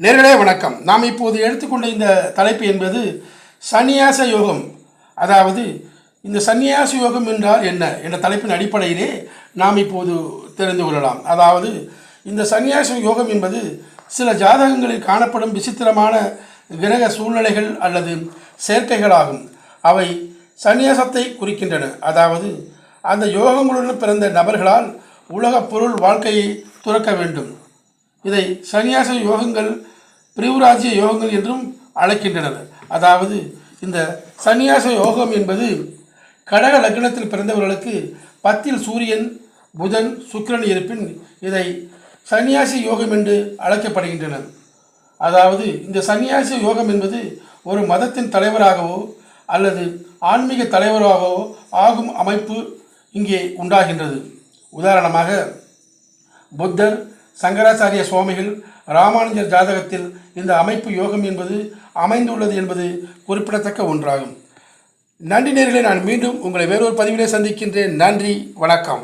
நேர்களே வணக்கம். நாம் இப்போது எடுத்துக்கொண்ட இந்த தலைப்பு என்பது சந்நியாச யோகம். அதாவது இந்த சந்நியாச யோகம் என்றால் என்ன என்ற தலைப்பின் அடிப்படையிலே நாம் இப்போது தெரிந்து கொள்ளலாம். அதாவது இந்த சந்நியாச யோகம் என்பது சில ஜாதகங்களில் காணப்படும் விசித்திரமான கிரக சூழ்நிலைகள் அல்லது சேர்க்கைகளாகும். அவை சந்நியாசத்தை குறிக்கின்றன. அதாவது அந்த யோகங்களுடன் பிறந்த நபர்களால் உலக பொருள் வாழ்க்கையை துறக்க வேண்டும். இதை சந்நியாச யோகங்கள் பிரிவுராஜ்ய யோகங்கள் என்றும் அழைக்கின்றனர். அதாவது இந்த சந்நியாச யோகம் என்பது கடக லக்னத்தில் பிறந்தவர்களுக்கு 10ல் சூரியன், புதன், சுக்கிரன் இருப்பின் இதை சந்நியாசி யோகம் என்று அழைக்கப்படுகின்றன. அதாவது இந்த சந்நியாசி யோகம் என்பது ஒரு மதத்தின் தலைவராகவோ அல்லது ஆன்மீக தலைவராகவோ ஆகும் அமைப்பு இங்கே உண்டாகின்றது. உதாரணமாக புத்தர், சங்கராச்சாரிய சுவாமிகள், ராமானுஜர் ஜாதகத்தில் இந்த அமைப்பு யோகம் என்பது அமைந்துள்ளது என்பது குறிப்பிடத்தக்க ஒன்றாகும். நன்றி நேயர்களே, நான் மீண்டும் உங்களை வேறொரு பதிவிலே சந்திக்கின்றேன். நன்றி, வணக்கம்.